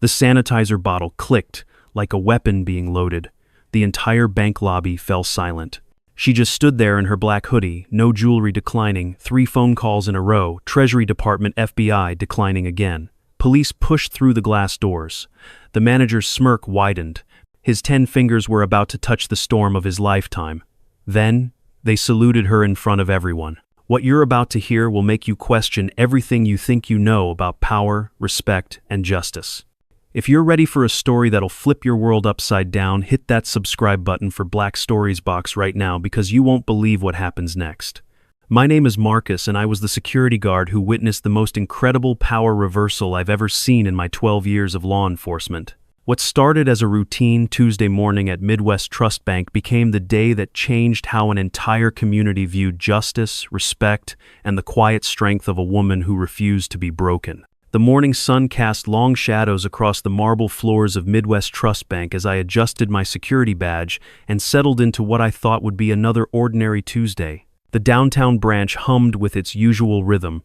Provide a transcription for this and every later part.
The sanitizer bottle clicked like a weapon being loaded. The entire bank lobby fell silent. She just stood there in her black hoodie, no jewelry declining, 3 phone calls in a row, Treasury Department, FBI declining again. Police pushed through the glass doors. The manager's smirk widened. His 10 fingers were about to touch the storm of his lifetime. Then, they saluted her in front of everyone. What you're about to hear will make you question everything you think you know about power, respect, and justice. If you're ready for a story that'll flip your world upside down, hit that subscribe button for Black Stories box right now because you won't believe what happens next. My name is Marcus, and I was the security guard who witnessed the most incredible power reversal I've ever seen in my 12 years of law enforcement. What started as a routine Tuesday morning at Midwest Trust Bank became the day that changed how an entire community viewed justice, respect, and the quiet strength of a woman who refused to be broken. The morning sun cast long shadows across the marble floors of Midwest Trust Bank as I adjusted my security badge and settled into what I thought would be another ordinary Tuesday. The downtown branch hummed with its usual rhythm,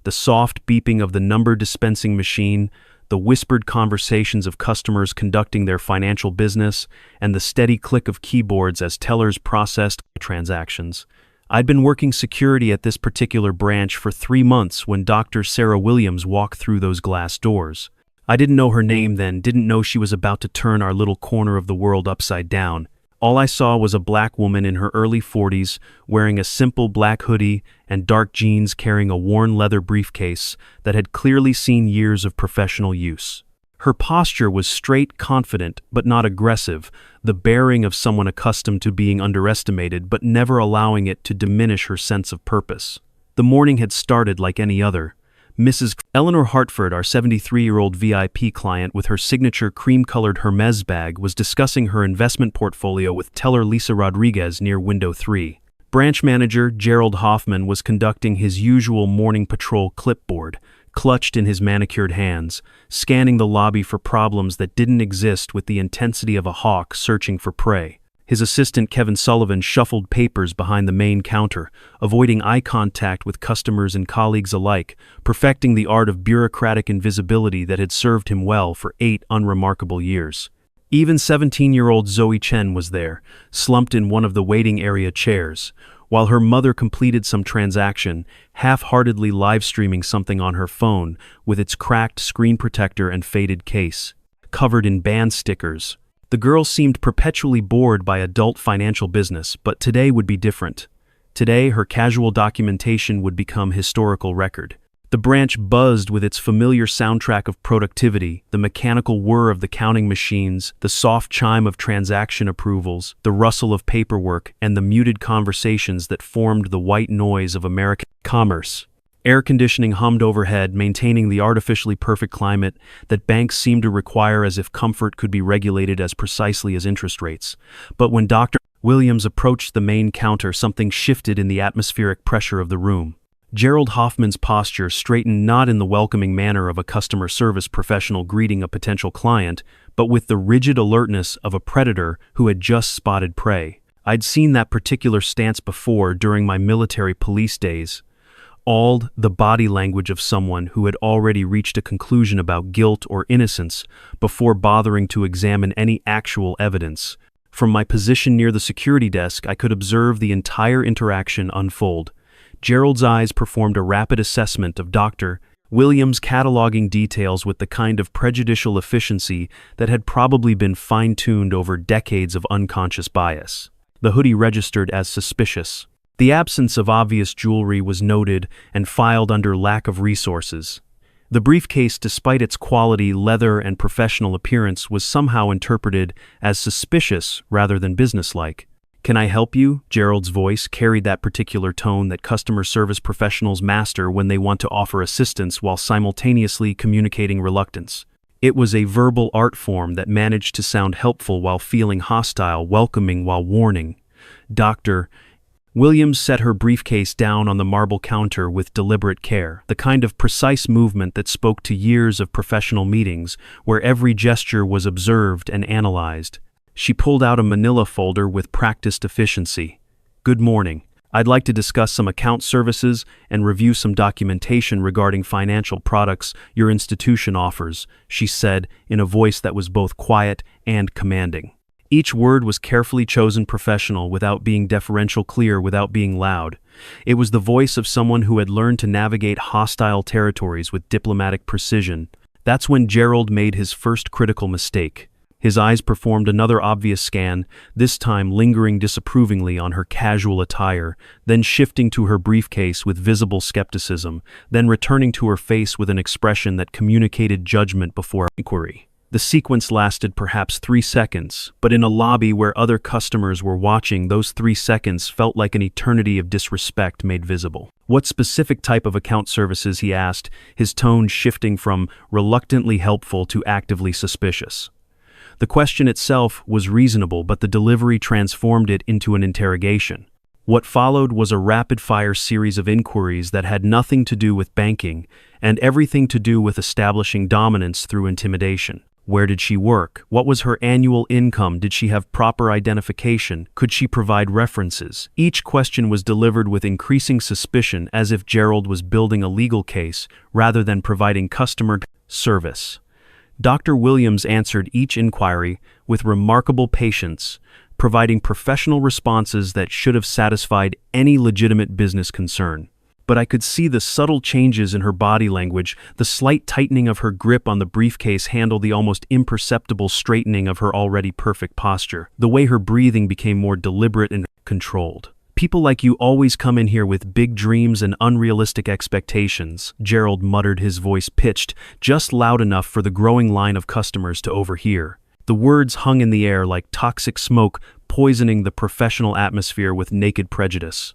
the soft beeping of the number dispensing machine, the whispered conversations of customers conducting their financial business, and the steady click of keyboards as tellers processed transactions. I'd been working security at this particular branch for 3 months when Dr. Sarah Williams walked through those glass doors. I didn't know her name then, didn't know she was about to turn our little corner of the world upside down. All I saw was a black woman in her early 40s, wearing a simple black hoodie and dark jeans, carrying a worn leather briefcase that had clearly seen years of professional use. Her posture was straight, confident, but not aggressive, the bearing of someone accustomed to being underestimated but never allowing it to diminish her sense of purpose. The morning had started like any other. Mrs. Eleanor Hartford, our 73-year-old VIP client with her signature cream-colored Hermes bag, was discussing her investment portfolio with teller Lisa Rodriguez near window 3. Branch manager Gerald Hoffman was conducting his usual morning patrol clipboard, clutched in his manicured hands, scanning the lobby for problems that didn't exist with the intensity of a hawk searching for prey. His assistant Kevin Sullivan shuffled papers behind the main counter, avoiding eye contact with customers and colleagues alike, perfecting the art of bureaucratic invisibility that had served him well for 8 unremarkable years. Even 17-year-old Zoe Chen was there, slumped in one of the waiting area chairs, while her mother completed some transaction, half-heartedly live-streaming something on her phone with its cracked screen protector and faded case, covered in band stickers. The girl seemed perpetually bored by adult financial business, but today would be different. Today, her casual documentation would become historical record. The branch buzzed with its familiar soundtrack of productivity, the mechanical whir of the counting machines, the soft chime of transaction approvals, the rustle of paperwork, and the muted conversations that formed the white noise of American commerce. Air conditioning hummed overhead, maintaining the artificially perfect climate that banks seemed to require, as if comfort could be regulated as precisely as interest rates. But when Dr. Williams approached the main counter, something shifted in the atmospheric pressure of the room. Gerald Hoffman's posture straightened, not in the welcoming manner of a customer service professional greeting a potential client, but with the rigid alertness of a predator who had just spotted prey. I'd seen that particular stance before during my military police days. All the body language of someone who had already reached a conclusion about guilt or innocence before bothering to examine any actual evidence. From my position near the security desk, I could observe the entire interaction unfold. Gerald's eyes performed a rapid assessment of Dr. Williams, cataloging details with the kind of prejudicial efficiency that had probably been fine-tuned over decades of unconscious bias. The hoodie registered as suspicious. The absence of obvious jewelry was noted and filed under lack of resources. The briefcase, despite its quality, leather, and professional appearance, was somehow interpreted as suspicious rather than businesslike. "Can I help you?" Gerald's voice carried that particular tone that customer service professionals master when they want to offer assistance while simultaneously communicating reluctance. It was a verbal art form that managed to sound helpful while feeling hostile, welcoming while warning. Dr. Williams set her briefcase down on the marble counter with deliberate care, the kind of precise movement that spoke to years of professional meetings where every gesture was observed and analyzed. She pulled out a manila folder with practiced efficiency. "Good morning. I'd like to discuss some account services and review some documentation regarding financial products your institution offers, she said in a voice that was both quiet and commanding. Each word was carefully chosen professional, without being deferential, clear without being loud. It was the voice of someone who had learned to navigate hostile territories with diplomatic precision. That's when Gerald made his first critical mistake. His eyes performed another obvious scan, this time lingering disapprovingly on her casual attire, then shifting to her briefcase with visible skepticism, then returning to her face with an expression that communicated judgment before inquiry. The sequence lasted perhaps 3 seconds, but in a lobby where other customers were watching, those 3 seconds felt like an eternity of disrespect made visible. What specific type of account services, he asked, his tone shifting from reluctantly helpful to actively suspicious. The question itself was reasonable, but the delivery transformed it into an interrogation. What followed was a rapid-fire series of inquiries that had nothing to do with banking and everything to do with establishing dominance through intimidation. Where did she work? What was her annual income? Did she have proper identification? Could she provide references? Each question was delivered with increasing suspicion, as if Gerald was building a legal case rather than providing customer service. Dr. Williams answered each inquiry with remarkable patience, providing professional responses that should have satisfied any legitimate business concern. But I could see the subtle changes in her body language, the slight tightening of her grip on the briefcase handle, the almost imperceptible straightening of her already perfect posture, the way her breathing became more deliberate and controlled. "People like you always come in here with big dreams and unrealistic expectations," Gerald muttered, his voice pitched just loud enough for the growing line of customers to overhear. The words hung in the air like toxic smoke, poisoning the professional atmosphere with naked prejudice.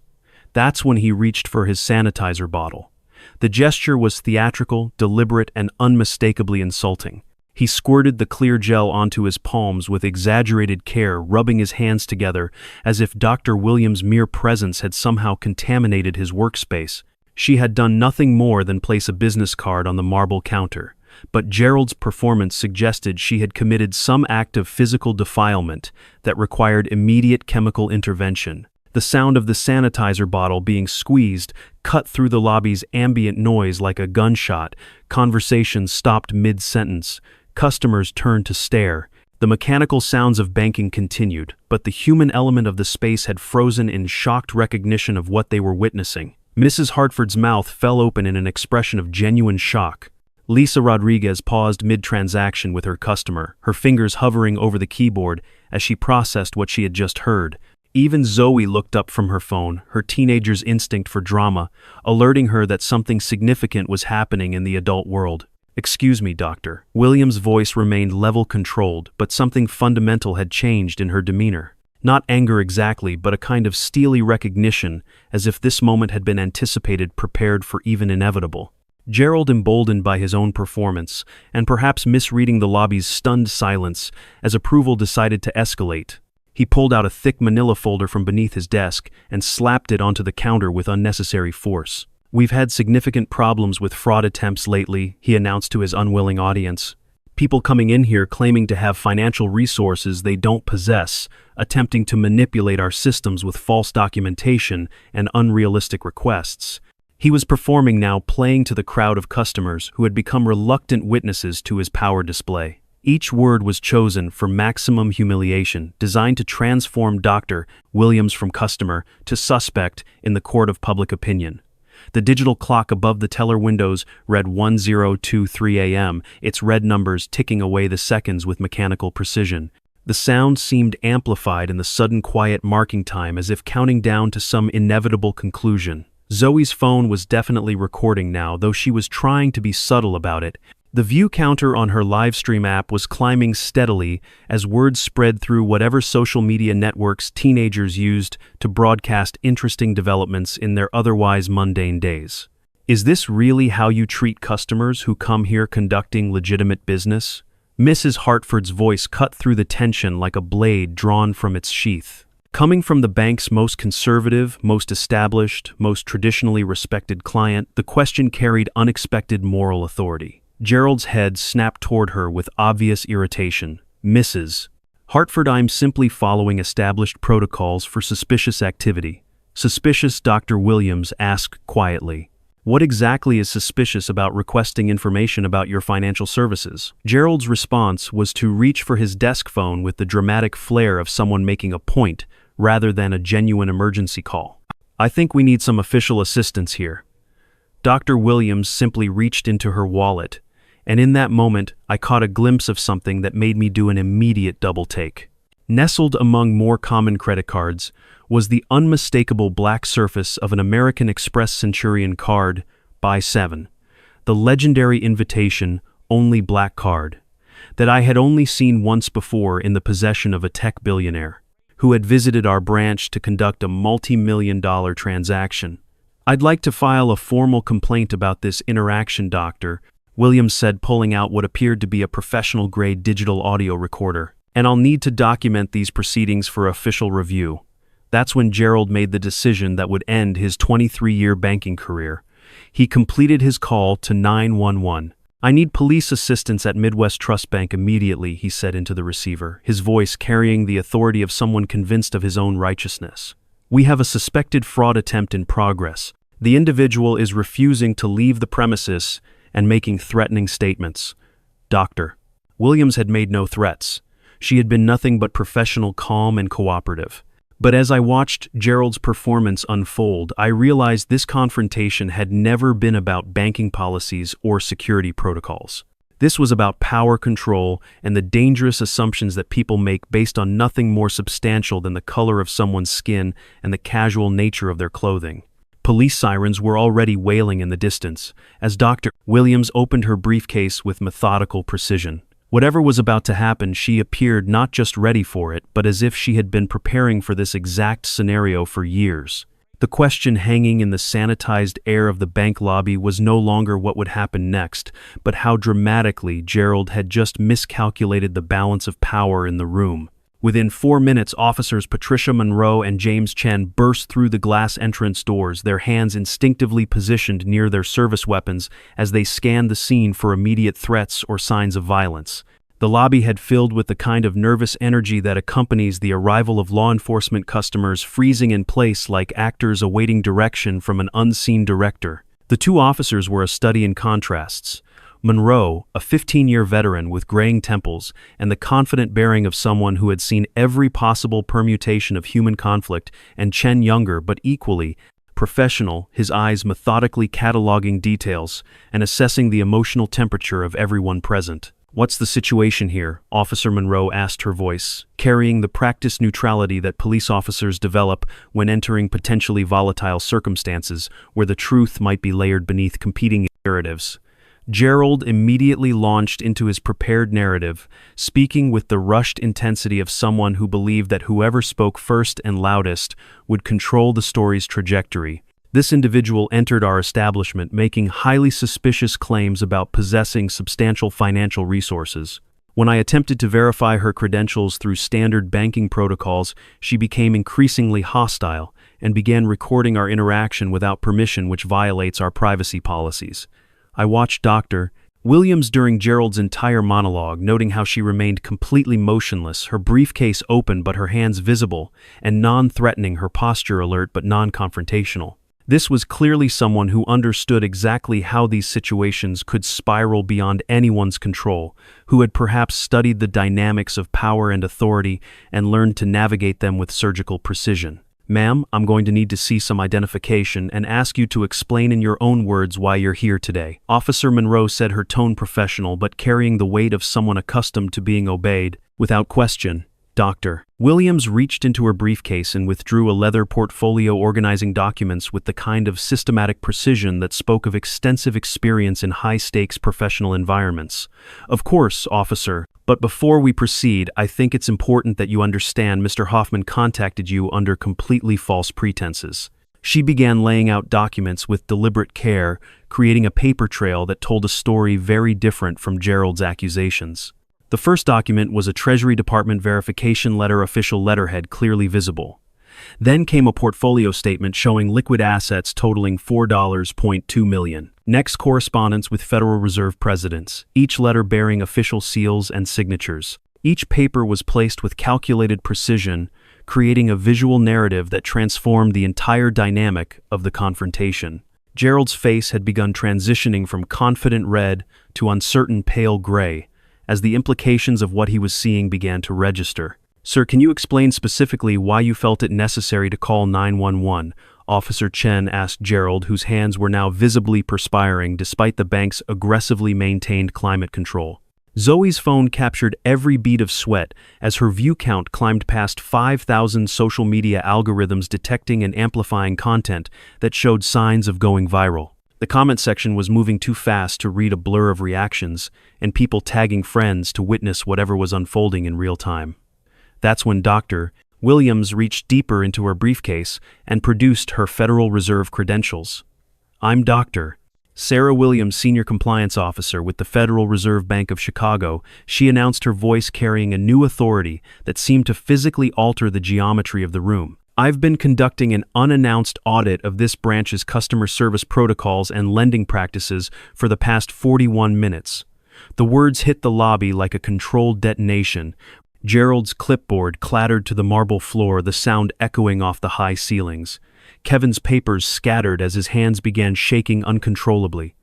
That's when he reached for his sanitizer bottle. The gesture was theatrical, deliberate, and unmistakably insulting. He squirted the clear gel onto his palms with exaggerated care, rubbing his hands together as if Dr. Williams' mere presence had somehow contaminated his workspace. She had done nothing more than place a business card on the marble counter, but Gerald's performance suggested she had committed some act of physical defilement that required immediate chemical intervention. The sound of the sanitizer bottle being squeezed cut through the lobby's ambient noise like a gunshot. Conversation stopped mid-sentence. Customers turned to stare. The mechanical sounds of banking continued, but the human element of the space had frozen in shocked recognition of what they were witnessing. Mrs. Hartford's mouth fell open in an expression of genuine shock. Lisa Rodriguez paused mid-transaction with her customer, her fingers hovering over the keyboard as she processed what she had just heard. Even Zoe looked up from her phone, her teenager's instinct for drama, alerting her that something significant was happening in the adult world. "Excuse me, doctor." Williams' voice remained level-controlled, but something fundamental had changed in her demeanor. Not anger exactly, but a kind of steely recognition, as if this moment had been anticipated, prepared for, even inevitable. Gerald, emboldened by his own performance, and perhaps misreading the lobby's stunned silence, as approval decided to escalate. He pulled out a thick manila folder from beneath his desk and slapped it onto the counter with unnecessary force. "We've had significant problems with fraud attempts lately," he announced to his unwilling audience. "People coming in here claiming to have financial resources they don't possess, attempting to manipulate our systems with false documentation and unrealistic requests." He was performing now, playing to the crowd of customers who had become reluctant witnesses to his power display. Each word was chosen for maximum humiliation, designed to transform Dr. Williams from customer to suspect in the court of public opinion. The digital clock above the teller windows read 10:23 a.m., its red numbers ticking away the seconds with mechanical precision. The sound seemed amplified in the sudden quiet marking time, as if counting down to some inevitable conclusion. Zoe's phone was definitely recording now, though she was trying to be subtle about it. The view counter on her livestream app was climbing steadily as words spread through whatever social media networks teenagers used to broadcast interesting developments in their otherwise mundane days. "Is this really how you treat customers who come here conducting legitimate business?" Mrs. Hartford's voice cut through the tension like a blade drawn from its sheath. Coming from the bank's most conservative, most established, most traditionally respected client, the question carried unexpected moral authority. Gerald's head snapped toward her with obvious irritation. "Mrs. Hartford, I'm simply following established protocols for suspicious activity. Suspicious, Dr. Williams asked quietly. What exactly is suspicious about requesting information about your financial services? Gerald's response was to reach for his desk phone with the dramatic flair of someone making a point, rather than a genuine emergency call. I think we need some official assistance here. Dr. Williams simply reached into her wallet, and in that moment I caught a glimpse of something that made me do an immediate double take. Nestled among more common credit cards was the unmistakable black surface of an American Express Centurion card by 7, the legendary invitation only black card that I had only seen once before in the possession of a tech billionaire who had visited our branch to conduct a multi-million-dollar transaction. I'd like to file a formal complaint about this interaction, Doctor, Williams said, pulling out what appeared to be a professional-grade digital audio recorder. And I'll need to document these proceedings for official review. That's when Gerald made the decision that would end his 23-year banking career. He completed his call to 911. I need police assistance at Midwest Trust Bank immediately, he said into the receiver, his voice carrying the authority of someone convinced of his own righteousness. We have a suspected fraud attempt in progress. The individual is refusing to leave the premises and making threatening statements. Doctor. Williams had made no threats. She had been nothing but professional, calm, and cooperative. But as I watched Gerald's performance unfold, I realized this confrontation had never been about banking policies or security protocols. This was about power control and the dangerous assumptions that people make based on nothing more substantial than the color of someone's skin and the casual nature of their clothing. Police sirens were already wailing in the distance, as Dr. Williams opened her briefcase with methodical precision. Whatever was about to happen, she appeared not just ready for it, but as if she had been preparing for this exact scenario for years. The question hanging in the sanitized air of the bank lobby was no longer what would happen next, but how dramatically Gerald had just miscalculated the balance of power in the room. Within 4 minutes, officers Patricia Monroe and James Chen burst through the glass entrance doors, their hands instinctively positioned near their service weapons as they scanned the scene for immediate threats or signs of violence. The lobby had filled with the kind of nervous energy that accompanies the arrival of law enforcement customers, freezing in place like actors awaiting direction from an unseen director. The two officers were a study in contrasts. Monroe, a 15-year veteran with graying temples and the confident bearing of someone who had seen every possible permutation of human conflict, and Chen, younger but equally professional, his eyes methodically cataloging details and assessing the emotional temperature of everyone present. What's the situation here? Officer Monroe asked, her voice carrying the practiced neutrality that police officers develop when entering potentially volatile circumstances where the truth might be layered beneath competing narratives. Gerald immediately launched into his prepared narrative, speaking with the rushed intensity of someone who believed that whoever spoke first and loudest would control the story's trajectory. This individual entered our establishment making highly suspicious claims about possessing substantial financial resources. When I attempted to verify her credentials through standard banking protocols, she became increasingly hostile and began recording our interaction without permission, which violates our privacy policies. I watched Dr. Williams during Gerald's entire monologue, noting how she remained completely motionless, her briefcase open but her hands visible, and non-threatening, her posture alert but non-confrontational. This was clearly someone who understood exactly how these situations could spiral beyond anyone's control, who had perhaps studied the dynamics of power and authority and learned to navigate them with surgical precision. Ma'am, I'm going to need to see some identification and ask you to explain in your own words why you're here today. Officer Monroe said, her tone professional but carrying the weight of someone accustomed to being obeyed. Without question, Dr. Williams reached into her briefcase and withdrew a leather portfolio organizing documents with the kind of systematic precision that spoke of extensive experience in high-stakes professional environments. Of course, officer, but before we proceed, I think it's important that you understand Mr. Hoffman contacted you under completely false pretenses. She began laying out documents with deliberate care, creating a paper trail that told a story very different from Gerald's accusations. The first document was a Treasury Department verification letter, official letterhead clearly visible. Then came a portfolio statement showing liquid assets totaling $4.2 million. Next, correspondence with Federal Reserve presidents, each letter bearing official seals and signatures. Each paper was placed with calculated precision, creating a visual narrative that transformed the entire dynamic of the confrontation. Gerald's face had begun transitioning from confident red to uncertain pale gray, as the implications of what he was seeing began to register. "Sir, can you explain specifically why you felt it necessary to call 911? Officer Chen asked Gerald, whose hands were now visibly perspiring despite the bank's aggressively maintained climate control. Zoe's phone captured every bead of sweat as her view count climbed past 5,000, social media algorithms detecting and amplifying content that showed signs of going viral. The comment section was moving too fast to read a blur of reactions, and people tagging friends to witness whatever was unfolding in real time. That's when Dr. Williams reached deeper into her briefcase and produced her Federal Reserve credentials. "I'm Dr. Sarah Williams, Senior Compliance Officer with the Federal Reserve Bank of Chicago," she announced, her voice carrying a new authority that seemed to physically alter the geometry of the room. "I've been conducting an unannounced audit of this branch's customer service protocols and lending practices for the past 41 minutes. The words hit the lobby like a controlled detonation. Gerald's clipboard clattered to the marble floor, the sound echoing off the high ceilings. Kevin's papers scattered as his hands began shaking uncontrollably.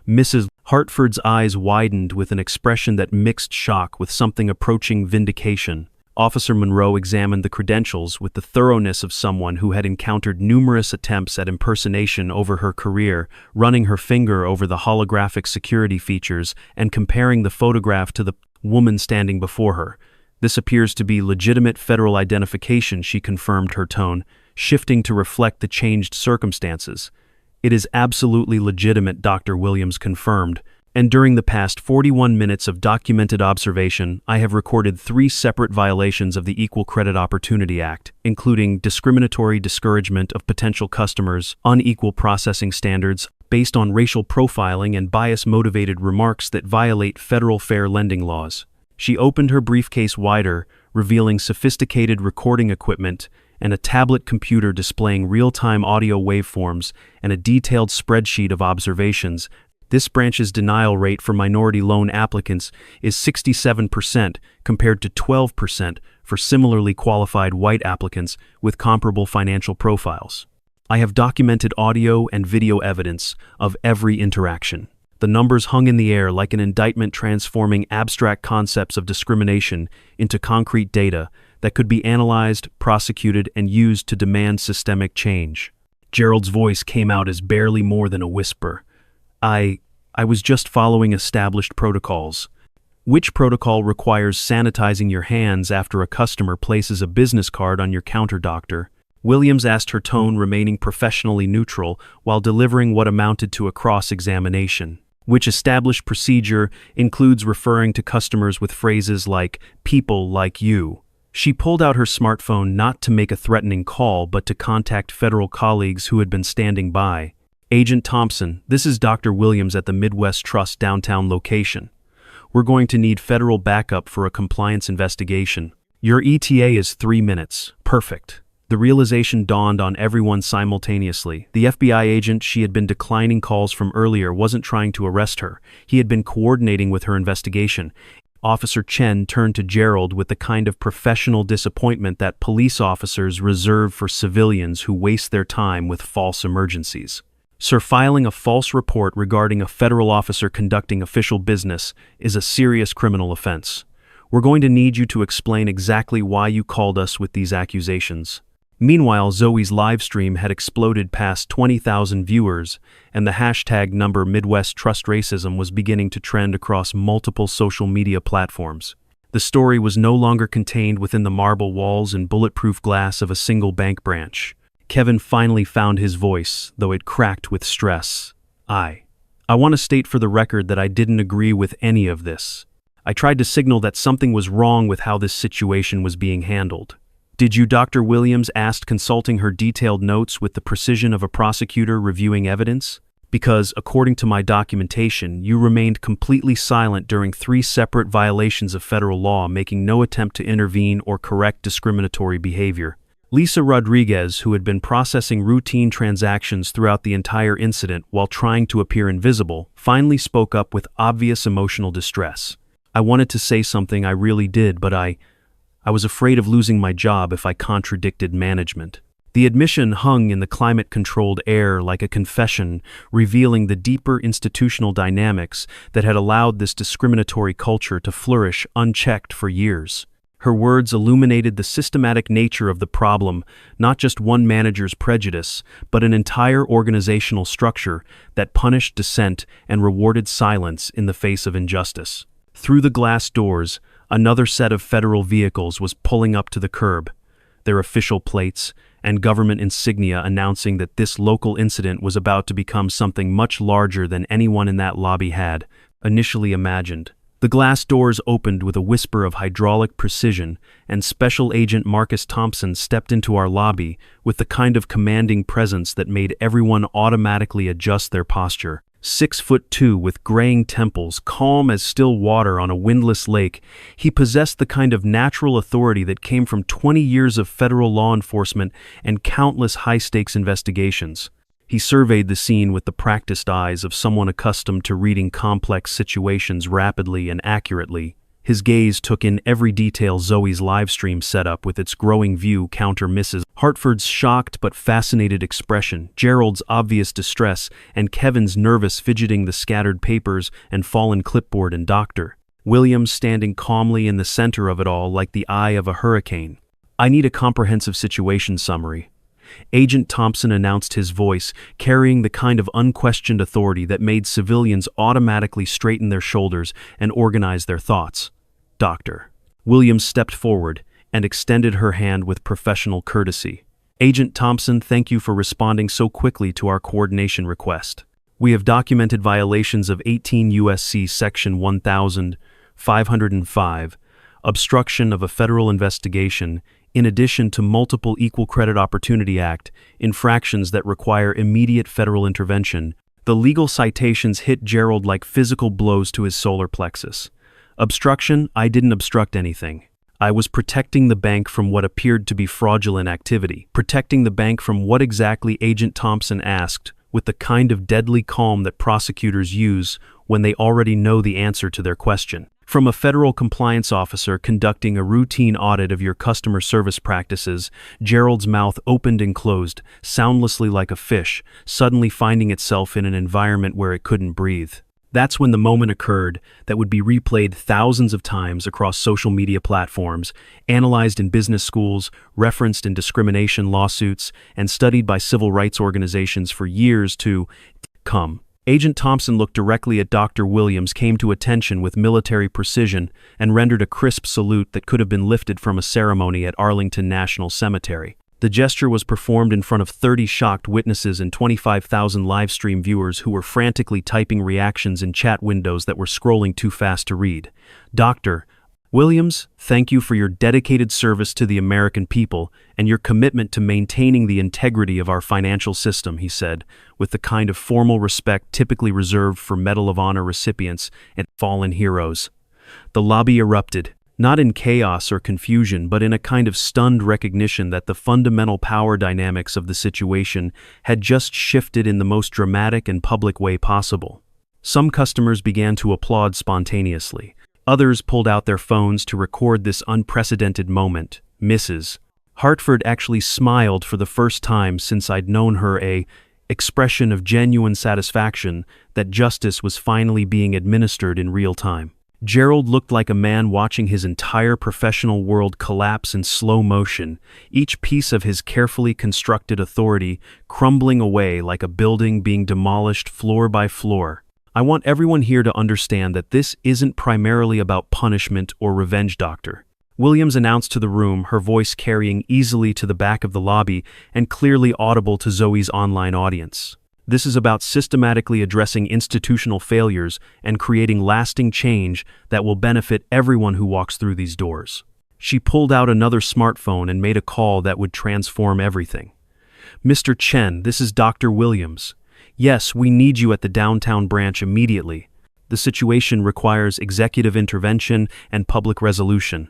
Mrs. Hartford's eyes widened with an expression that mixed shock with something approaching vindication. Officer Monroe examined the credentials with the thoroughness of someone who had encountered numerous attempts at impersonation over her career, running her finger over the holographic security features and comparing the photograph to the woman standing before her. "This appears to be legitimate federal identification," she confirmed, her tone shifting to reflect the changed circumstances. "It is absolutely legitimate," Dr. Williams confirmed, "and during the past 41 minutes of documented observation, I have recorded 3 separate violations of the Equal Credit Opportunity Act, including discriminatory discouragement of potential customers, unequal processing standards based on racial profiling, and bias-motivated remarks that violate federal fair lending laws." She opened her briefcase wider, revealing sophisticated recording equipment and a tablet computer displaying real-time audio waveforms and a detailed spreadsheet of observations. "This branch's denial rate for minority loan applicants is 67% compared to 12% for similarly qualified white applicants with comparable financial profiles. I have documented audio and video evidence of every interaction." The numbers hung in the air like an indictment, transforming abstract concepts of discrimination into concrete data that could be analyzed, prosecuted, and used to demand systemic change. Gerald's voice came out as barely more than a whisper. I was just following established protocols." "Which protocol requires sanitizing your hands after a customer places a business card on your counter, Doctor?" Williams asked, her tone remaining professionally neutral while delivering what amounted to a cross-examination. "Which established procedure includes referring to customers with phrases like, 'people like you.'" She pulled out her smartphone not to make a threatening call but to contact federal colleagues who had been standing by. "Agent Thompson, this is Dr. Williams at the Midwest Trust downtown location. We're going to need federal backup for a compliance investigation. Your ETA is 3 minutes. Perfect." The realization dawned on everyone simultaneously. The FBI agent she had been declining calls from earlier wasn't trying to arrest her. He had been coordinating with her investigation. Officer Chen turned to Gerald with the kind of professional disappointment that police officers reserve for civilians who waste their time with false emergencies. "Sir, filing a false report regarding a federal officer conducting official business is a serious criminal offense. We're going to need you to explain exactly why you called us with these accusations." Meanwhile, Zoe's livestream had exploded past 20,000 viewers, and the hashtag number Midwest Trust Racism was beginning to trend across multiple social media platforms. The story was no longer contained within the marble walls and bulletproof glass of a single bank branch. Kevin finally found his voice, though it cracked with stress. I want to state for the record that I didn't agree with any of this. I tried to signal that something was wrong with how this situation was being handled." "Did you?" Dr. Williams asked, consulting her detailed notes with the precision of a prosecutor reviewing evidence. "Because, according to my documentation, you remained completely silent during 3 separate violations of federal law, making no attempt to intervene or correct discriminatory behavior." Lisa Rodriguez, who had been processing routine transactions throughout the entire incident while trying to appear invisible, finally spoke up with obvious emotional distress. "I wanted to say something, I really did, but I I was afraid of losing my job if I contradicted management. The admission hung in the climate-controlled air like a confession, revealing the deeper institutional dynamics that had allowed this discriminatory culture to flourish unchecked for years. Her words illuminated the systematic nature of the problem, not just one manager's prejudice, but an entire organizational structure that punished dissent and rewarded silence in the face of injustice. Through the glass doors, another set of federal vehicles was pulling up to the curb, their official plates and government insignia announcing that this local incident was about to become something much larger than anyone in that lobby had initially imagined. The glass doors opened with a whisper of hydraulic precision, and Special Agent Marcus Thompson stepped into our lobby with the kind of commanding presence that made everyone automatically adjust their posture. 6'2" with graying temples, calm as still water on a windless lake, he possessed the kind of natural authority that came from 20 years of federal law enforcement and countless high-stakes investigations. He surveyed the scene with the practiced eyes of someone accustomed to reading complex situations rapidly and accurately. His gaze took in every detail: Zoe's livestream setup with its growing view counter Mrs. Hartford's shocked but fascinated expression, Gerald's obvious distress, and Kevin's nervous fidgeting the scattered papers and fallen clipboard, and Dr. Williams standing calmly in the center of it all like the eye of a hurricane. "I need a comprehensive situation summary." Agent Thompson announced, his voice carrying the kind of unquestioned authority that made civilians automatically straighten their shoulders and organize their thoughts. Dr. Williams stepped forward and extended her hand with professional courtesy. "Agent Thompson, thank you for responding so quickly to our coordination request. We have documented violations of 18 U.S.C. Section 1505, obstruction of a federal investigation, in addition to multiple Equal Credit Opportunity Act infractions that require immediate federal intervention." The legal citations hit Gerald like physical blows to his solar plexus. "Obstruction? I didn't obstruct anything. I was protecting the bank from what appeared to be fraudulent activity." Protecting the bank from what exactly? Agent Thompson asked, with the kind of deadly calm that prosecutors use when they already know the answer to their question. "From a federal compliance officer conducting a routine audit of your customer service practices." Gerald's mouth opened and closed, soundlessly like a fish, suddenly finding itself in an environment where it couldn't breathe. That's when the moment occurred that would be replayed thousands of times across social media platforms, analyzed in business schools, referenced in discrimination lawsuits, and studied by civil rights organizations for years to come. Agent Thompson looked directly at Dr. Williams, came to attention with military precision, and rendered a crisp salute that could have been lifted from a ceremony at Arlington National Cemetery. The gesture was performed in front of 30 shocked witnesses and 25,000 livestream viewers who were frantically typing reactions in chat windows that were scrolling too fast to read. "Dr. Williams, thank you for your dedicated service to the American people and your commitment to maintaining the integrity of our financial system," he said, with the kind of formal respect typically reserved for Medal of Honor recipients and fallen heroes. The lobby erupted, not in chaos or confusion, but in a kind of stunned recognition that the fundamental power dynamics of the situation had just shifted in the most dramatic and public way possible. Some customers began to applaud spontaneously. Others pulled out their phones to record this unprecedented moment. Mrs. Hartford actually smiled for the first time since I'd known her, a expression of genuine satisfaction that justice was finally being administered in real time. Gerald looked like a man watching his entire professional world collapse in slow motion, each piece of his carefully constructed authority crumbling away like a building being demolished floor by floor. "I want everyone here to understand that this isn't primarily about punishment or revenge, Dr. Williams announced to the room, her voice carrying easily to the back of the lobby and clearly audible to Zoe's online audience. "This is about systematically addressing institutional failures and creating lasting change that will benefit everyone who walks through these doors." She pulled out another smartphone and made a call that would transform everything. "Mr. Chen, this is Dr. Williams. Yes, we need you at the downtown branch immediately. The situation requires executive intervention and public resolution."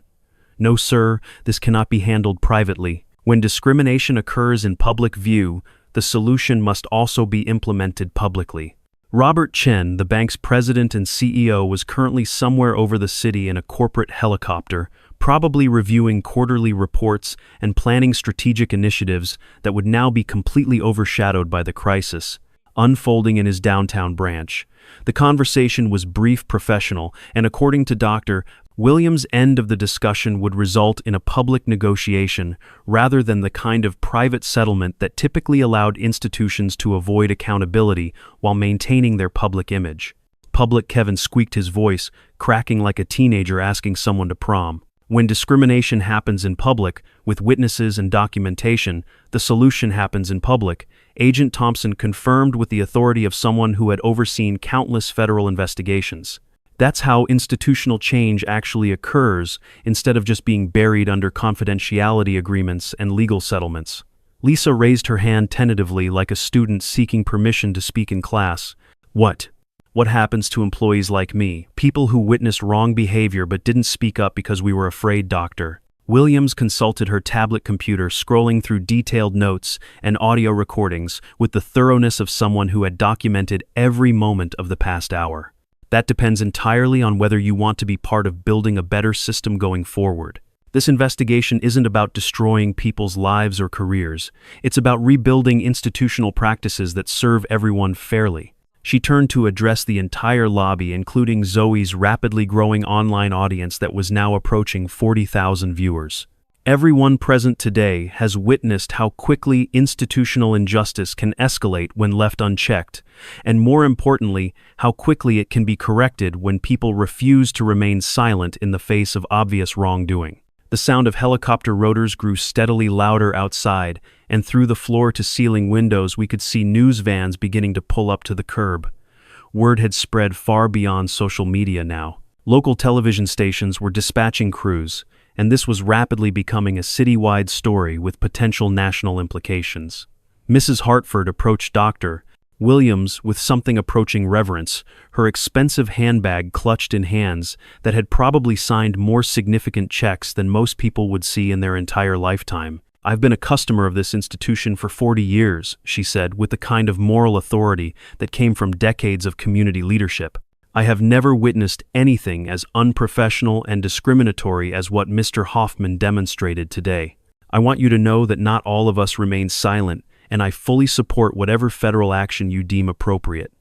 "No, sir, this cannot be handled privately. When discrimination occurs in public view, the solution must also be implemented publicly." Robert Chen, the bank's president and CEO, was currently somewhere over the city in a corporate helicopter, probably reviewing quarterly reports and planning strategic initiatives that would now be completely overshadowed by the crisis unfolding in his downtown branch. The conversation was brief, professional, and according to Dr. Williams' end of the discussion would result in a public negotiation rather than the kind of private settlement that typically allowed institutions to avoid accountability while maintaining their public image. Public Kevin squeaked his voice, cracking like a teenager asking someone to prom. When discrimination happens in public, with witnesses and documentation, the solution happens in public. Agent Thompson confirmed with the authority of someone who had overseen countless federal investigations. That's how institutional change actually occurs, instead of just being buried under confidentiality agreements and legal settlements. Lisa raised her hand tentatively like a student seeking permission to speak in class. What happens to employees like me, people who witnessed wrong behavior but didn't speak up because we were afraid, Doctor? Williams consulted her tablet computer, scrolling through detailed notes and audio recordings with the thoroughness of someone who had documented every moment of the past hour. That depends entirely on whether you want to be part of building a better system going forward. This investigation isn't about destroying people's lives or careers. It's about rebuilding institutional practices that serve everyone fairly. She turned to address the entire lobby, including Zoe's rapidly growing online audience that was now approaching 40,000 viewers. Everyone present today has witnessed how quickly institutional injustice can escalate when left unchecked, and more importantly, how quickly it can be corrected when people refuse to remain silent in the face of obvious wrongdoing. The sound of helicopter rotors grew steadily louder outside, and through the floor-to-ceiling windows we could see news vans beginning to pull up to the curb. Word had spread far beyond social media now. Local television stations were dispatching crews, and this was rapidly becoming a citywide story with potential national implications. Mrs. Hartford approached Dr. Williams with something approaching reverence, her expensive handbag clutched in hands that had probably signed more significant checks than most people would see in their entire lifetime. "I've been a customer of this institution for 40 years, she said, with the kind of moral authority that came from decades of community leadership. "I have never witnessed anything as unprofessional and discriminatory as what Mr. Hoffman demonstrated today. I want you to know that not all of us remain silent, and I fully support whatever federal action you deem appropriate."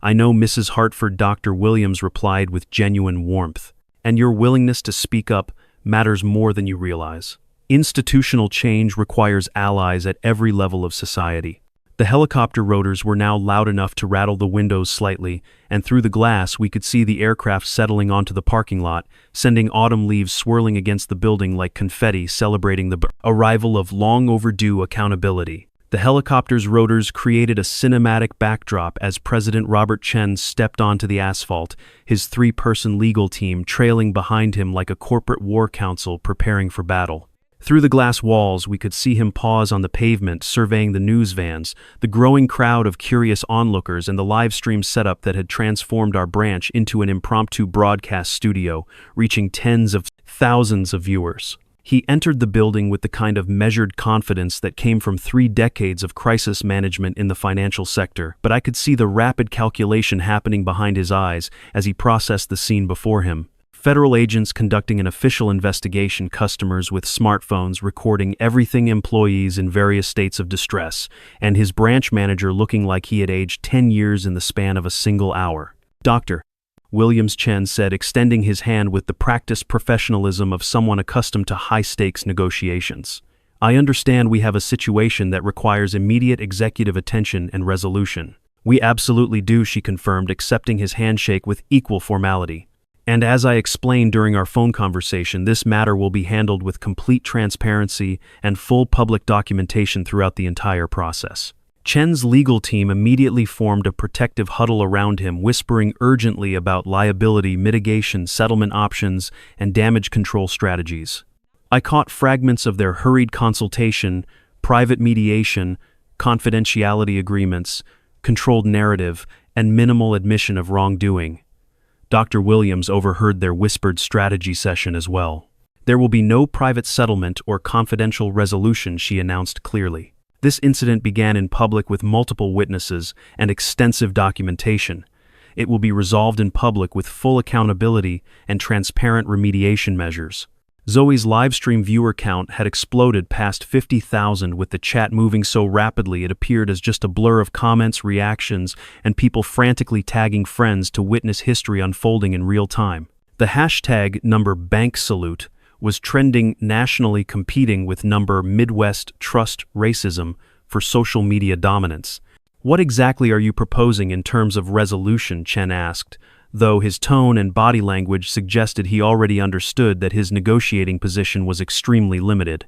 "I know, Mrs. Hartford," Dr. Williams replied with genuine warmth, "and your willingness to speak up matters more than you realize. Institutional change requires allies at every level of society." The helicopter rotors were now loud enough to rattle the windows slightly, and through the glass we could see the aircraft settling onto the parking lot, sending autumn leaves swirling against the building like confetti celebrating the arrival of long-overdue accountability. The helicopter's rotors created a cinematic backdrop as President Robert Chen stepped onto the asphalt, his three-person legal team trailing behind him like a corporate war council preparing for battle. Through the glass walls, we could see him pause on the pavement, surveying the news vans, the growing crowd of curious onlookers, and the live stream setup that had transformed our branch into an impromptu broadcast studio, reaching tens of thousands of viewers. He entered the building with the kind of measured confidence that came from 3 decades of crisis management in the financial sector, but I could see the rapid calculation happening behind his eyes as he processed the scene before him. Federal agents conducting an official investigation, customers with smartphones recording everything, employees in various states of distress, and his branch manager looking like he had aged 10 years in the span of a single hour. "Dr. Williams," Chen said, extending his hand with the practiced professionalism of someone accustomed to high-stakes negotiations. "I understand we have a situation that requires immediate executive attention and resolution." "We absolutely do," she confirmed, accepting his handshake with equal formality. "And as I explained during our phone conversation, this matter will be handled with complete transparency and full public documentation throughout the entire process." Chen's legal team immediately formed a protective huddle around him, whispering urgently about liability mitigation, settlement options, and damage control strategies. I caught fragments of their hurried consultation, private mediation, confidentiality agreements, controlled narrative, and minimal admission of wrongdoing. Dr. Williams overheard their whispered strategy session as well. "There will be no private settlement or confidential resolution," she announced clearly. This incident began in public with multiple witnesses and extensive documentation. It will be resolved in public with full accountability and transparent remediation measures. Zoe's livestream viewer count had exploded past 50,000, with the chat moving so rapidly it appeared as just a blur of comments, reactions, and people frantically tagging friends to witness history unfolding in real time. The hashtag #BankSalute was trending nationally, competing with #Midwest Trust Racism for social media dominance. "What exactly are you proposing in terms of resolution?" Chen asked, though his tone and body language suggested he already understood that his negotiating position was extremely limited.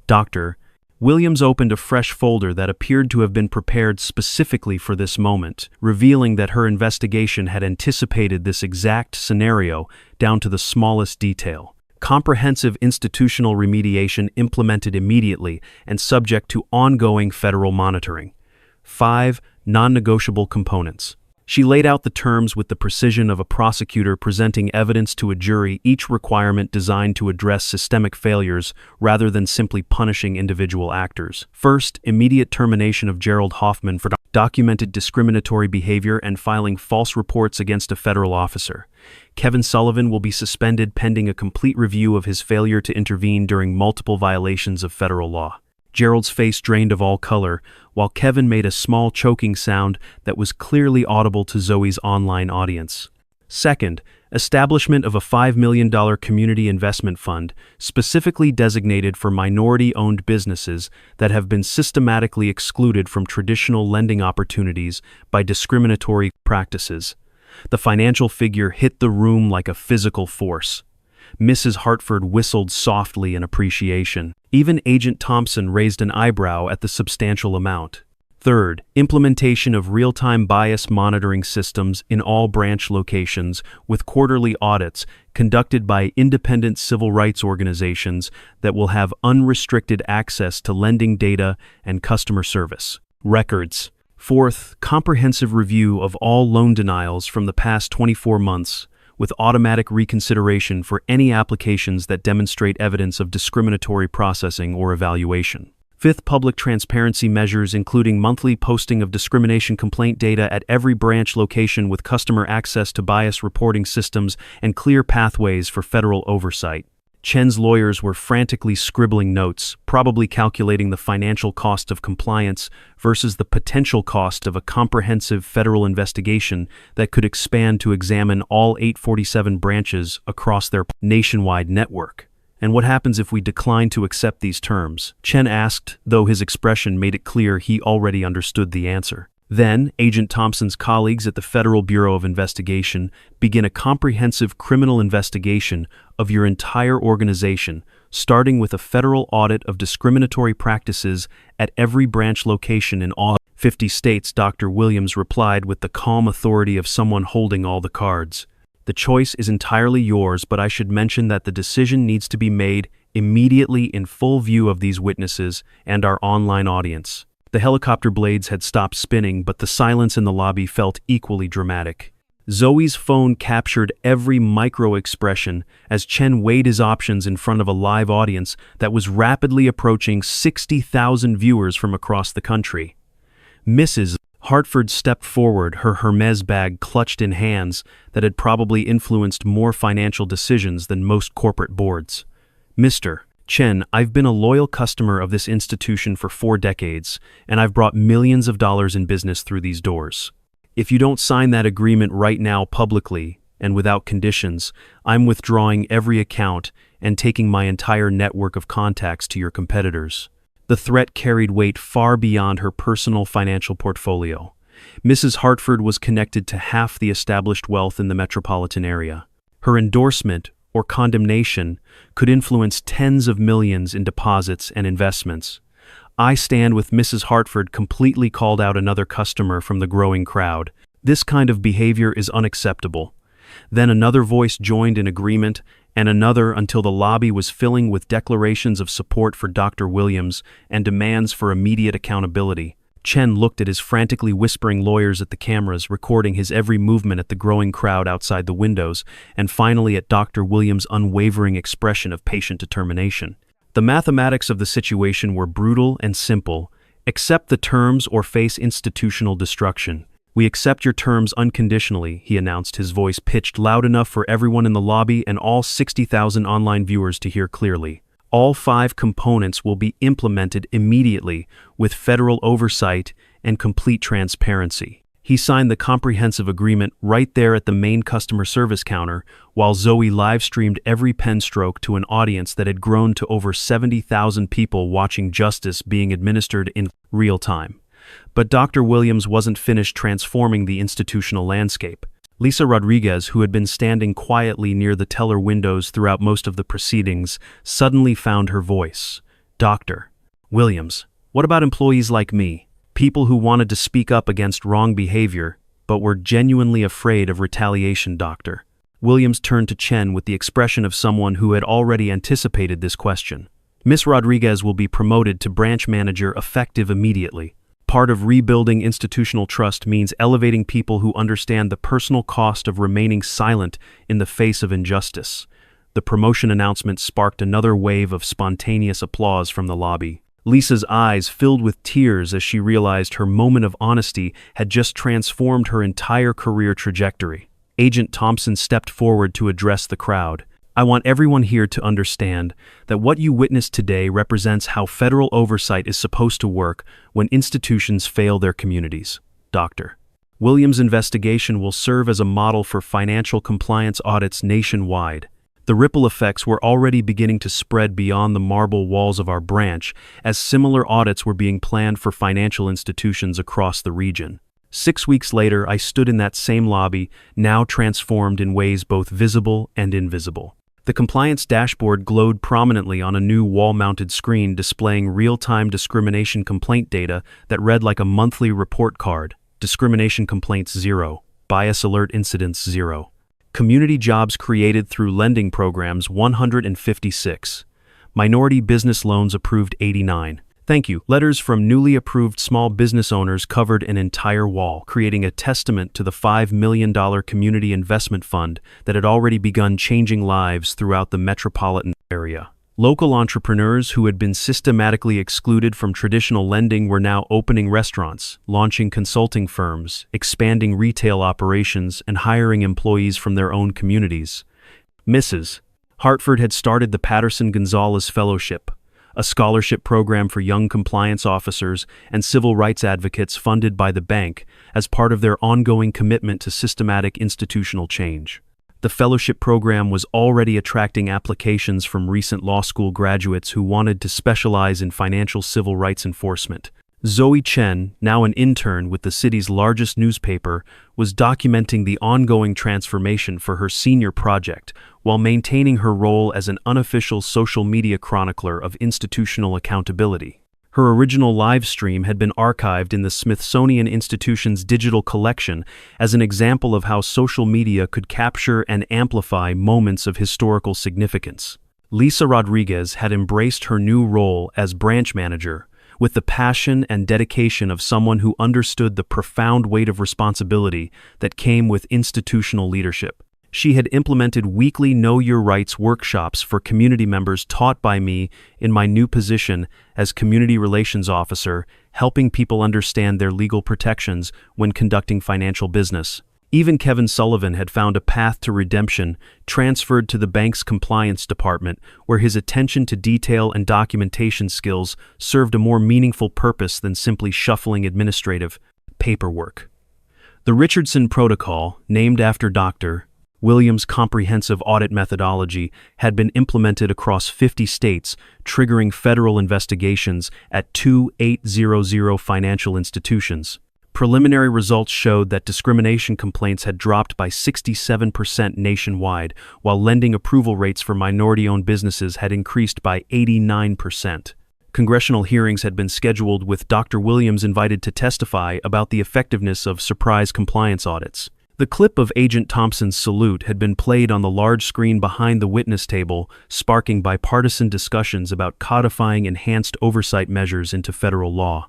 Dr. Williams opened a fresh folder that appeared to have been prepared specifically for this moment, revealing that her investigation had anticipated this exact scenario down to the smallest detail. Comprehensive institutional remediation implemented immediately and subject to ongoing federal monitoring. 5 non-negotiable components. She laid out the terms with the precision of a prosecutor presenting evidence to a jury, each requirement designed to address systemic failures rather than simply punishing individual actors. First, immediate termination of Gerald Hoffman for documented discriminatory behavior and filing false reports against a federal officer. Kevin Sullivan will be suspended pending a complete review of his failure to intervene during multiple violations of federal law. Gerald's face drained of all color, while Kevin made a small choking sound that was clearly audible to Zoe's online audience. Second, establishment of a $5 million community investment fund specifically designated for minority-owned businesses that have been systematically excluded from traditional lending opportunities by discriminatory practices. The financial figure hit the room like a physical force. Mrs. Hartford whistled softly in appreciation. Even Agent Thompson raised an eyebrow at the substantial amount. Third, implementation of real-time bias monitoring systems in all branch locations with quarterly audits conducted by independent civil rights organizations that will have unrestricted access to lending data and customer service records. Fourth, comprehensive review of all loan denials from the past 24 months, with automatic reconsideration for any applications that demonstrate evidence of discriminatory processing or evaluation. Fifth, public transparency measures including monthly posting of discrimination complaint data at every branch location with customer access to bias reporting systems and clear pathways for federal oversight. Chen's lawyers were frantically scribbling notes, probably calculating the financial cost of compliance versus the potential cost of a comprehensive federal investigation that could expand to examine all 847 branches across their nationwide network. "And what happens if we decline to accept these terms?" Chen asked, though his expression made it clear he already understood the answer. Then, Agent Thompson's colleagues at the Federal Bureau of Investigation begin a comprehensive criminal investigation of your entire organization, starting with a federal audit of discriminatory practices at every branch location in all 50 states, Dr. Williams replied with the calm authority of someone holding all the cards. "The choice is entirely yours, but I should mention that the decision needs to be made immediately in full view of these witnesses and our online audience." The helicopter blades had stopped spinning, but the silence in the lobby felt equally dramatic. Zoe's phone captured every micro-expression as Chen weighed his options in front of a live audience that was rapidly approaching 60,000 viewers from across the country. Mrs. Hartford stepped forward, her Hermes bag clutched in hands that had probably influenced more financial decisions than most corporate boards. "Mr. Chen, I've been a loyal customer of this institution for 4 decades, and I've brought millions of dollars in business through these doors. If you don't sign that agreement right now publicly and without conditions, I'm withdrawing every account and taking my entire network of contacts to your competitors." The threat carried weight far beyond her personal financial portfolio. Mrs. Hartford was connected to half the established wealth in the metropolitan area. Her endorsement or condemnation could influence tens of millions in deposits and investments. "I stand with Mrs. Hartford," completely called out another customer from the growing crowd. "This kind of behavior is unacceptable." Then another voice joined in agreement, and another, until the lobby was filling with declarations of support for Dr. Williams and demands for immediate accountability. Chen looked at his frantically whispering lawyers at the cameras, recording his every movement at the growing crowd outside the windows, and finally at Dr. Williams' unwavering expression of patient determination. The mathematics of the situation were brutal and simple: accept the terms or face institutional destruction. "We accept your terms unconditionally," he announced, his voice pitched loud enough for everyone in the lobby and all 60,000 online viewers to hear clearly. "All 5 components will be implemented immediately with federal oversight and complete transparency." He signed the comprehensive agreement right there at the main customer service counter, while Zoe live-streamed every pen stroke to an audience that had grown to over 70,000 people watching justice being administered in real time. But Dr. Williams wasn't finished transforming the institutional landscape. Lisa Rodriguez, who had been standing quietly near the teller windows throughout most of the proceedings, suddenly found her voice. "Dr. Williams, what about employees like me? People who wanted to speak up against wrong behavior, but were genuinely afraid of retaliation, Doctor." Williams turned to Chen with the expression of someone who had already anticipated this question. "Miss Rodriguez will be promoted to branch manager effective immediately. Part of rebuilding institutional trust means elevating people who understand the personal cost of remaining silent in the face of injustice." The promotion announcement sparked another wave of spontaneous applause from the lobby. Lisa's eyes filled with tears as she realized her moment of honesty had just transformed her entire career trajectory. Agent Thompson stepped forward to address the crowd. "I want everyone here to understand that what you witnessed today represents how federal oversight is supposed to work when institutions fail their communities. Dr. Williams' investigation will serve as a model for financial compliance audits nationwide." The ripple effects were already beginning to spread beyond the marble walls of our branch, as similar audits were being planned for financial institutions across the region. 6 weeks later, I stood in that same lobby, now transformed in ways both visible and invisible. The compliance dashboard glowed prominently on a new wall-mounted screen displaying real-time discrimination complaint data that read like a monthly report card. Discrimination complaints 0. Bias alert incidents 0. Community jobs created through lending programs 156. Minority business loans approved 89. Thank you. Letters from newly approved small business owners covered an entire wall, creating a testament to the $5 million community investment fund that had already begun changing lives throughout the metropolitan area. Local entrepreneurs who had been systematically excluded from traditional lending were now opening restaurants, launching consulting firms, expanding retail operations, and hiring employees from their own communities. Mrs. Hartford had started the Patterson-Gonzalez Fellowship, a scholarship program for young compliance officers and civil rights advocates funded by the bank as part of their ongoing commitment to systematic institutional change. The fellowship program was already attracting applications from recent law school graduates who wanted to specialize in financial civil rights enforcement. Zoe Chen, now an intern with the city's largest newspaper, was documenting the ongoing transformation for her senior project while maintaining her role as an unofficial social media chronicler of institutional accountability. Her original live stream had been archived in the Smithsonian Institution's digital collection as an example of how social media could capture and amplify moments of historical significance. Lisa Rodriguez had embraced her new role as branch manager with the passion and dedication of someone who understood the profound weight of responsibility that came with institutional leadership. She had implemented weekly Know Your Rights workshops for community members taught by me in my new position as Community Relations Officer, helping people understand their legal protections when conducting financial business. Even Kevin Sullivan had found a path to redemption, transferred to the bank's compliance department, where his attention to detail and documentation skills served a more meaningful purpose than simply shuffling administrative paperwork. The Richardson Protocol, named after Dr. Williams' comprehensive audit methodology, had been implemented across 50 states, triggering federal investigations at 2,800 financial institutions. Preliminary results showed that discrimination complaints had dropped by 67% nationwide, while lending approval rates for minority-owned businesses had increased by 89%. Congressional hearings had been scheduled with Dr. Williams invited to testify about the effectiveness of surprise compliance audits. The clip of Agent Thompson's salute had been played on the large screen behind the witness table, sparking bipartisan discussions about codifying enhanced oversight measures into federal law.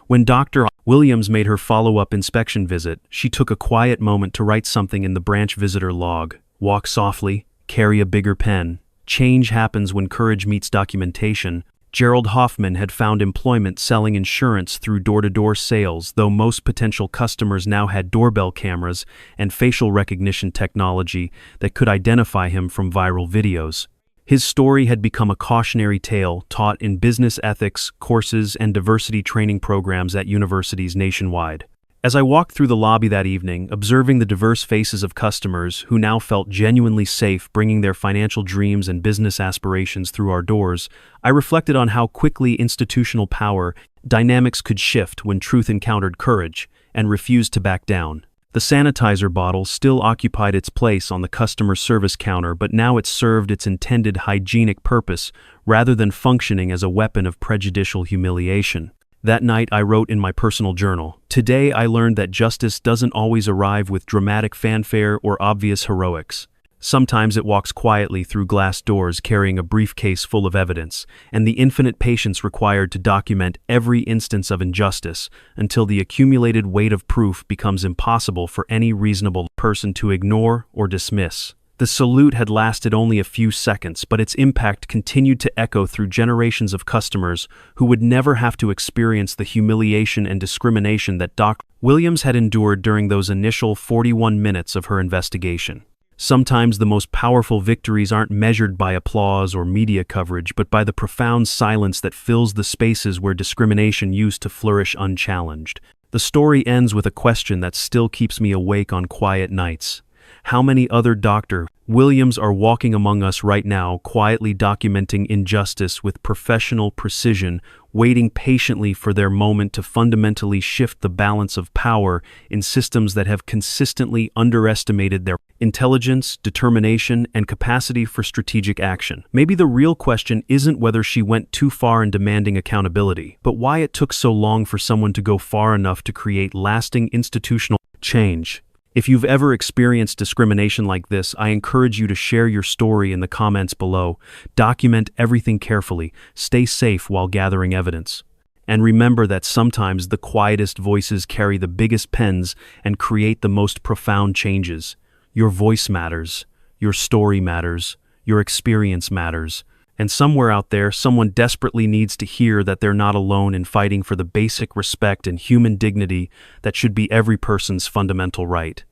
When Dr. Williams made her follow-up inspection visit, she took a quiet moment to write something in the branch visitor log. "Walk softly, carry a bigger pen. Change happens when courage meets documentation. Gerald Hoffman had found employment selling insurance through door-to-door sales, though most potential customers now had doorbell cameras and facial recognition technology that could identify him from viral videos. His story had become a cautionary tale taught in business ethics courses and diversity training programs at universities nationwide. As I walked through the lobby that evening, observing the diverse faces of customers who now felt genuinely safe bringing their financial dreams and business aspirations through our doors, I reflected on how quickly institutional power dynamics could shift when truth encountered courage and refused to back down. The sanitizer bottle still occupied its place on the customer service counter, but now it served its intended hygienic purpose rather than functioning as a weapon of prejudicial humiliation. That night I wrote in my personal journal, "Today I learned that justice doesn't always arrive with dramatic fanfare or obvious heroics. Sometimes it walks quietly through glass doors carrying a briefcase full of evidence, and the infinite patience required to document every instance of injustice until the accumulated weight of proof becomes impossible for any reasonable person to ignore or dismiss." The salute had lasted only a few seconds, but its impact continued to echo through generations of customers who would never have to experience the humiliation and discrimination that Dr. Williams had endured during those initial 41 minutes of her investigation. Sometimes the most powerful victories aren't measured by applause or media coverage, but by the profound silence that fills the spaces where discrimination used to flourish unchallenged. The story ends with a question that still keeps me awake on quiet nights. How many other Dr. Williams are walking among us right now, quietly documenting injustice with professional precision, waiting patiently for their moment to fundamentally shift the balance of power in systems that have consistently underestimated their intelligence, determination, and capacity for strategic action? Maybe the real question isn't whether she went too far in demanding accountability, but why it took so long for someone to go far enough to create lasting institutional change. If you've ever experienced discrimination like this, I encourage you to share your story in the comments below. Document everything carefully, stay safe while gathering evidence. And remember that sometimes the quietest voices carry the biggest pens and create the most profound changes. Your voice matters, your story matters, your experience matters. And somewhere out there, someone desperately needs to hear that they're not alone in fighting for the basic respect and human dignity that should be every person's fundamental right.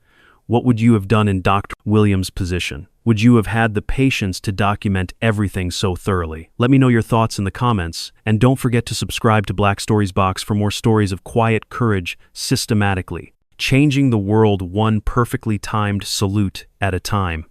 What would you have done in Dr. Williams' position? Would you have had the patience to document everything so thoroughly? Let me know your thoughts in the comments, and don't forget to subscribe to Black Stories Box for more stories of quiet courage systematically, changing the world one perfectly timed salute at a time.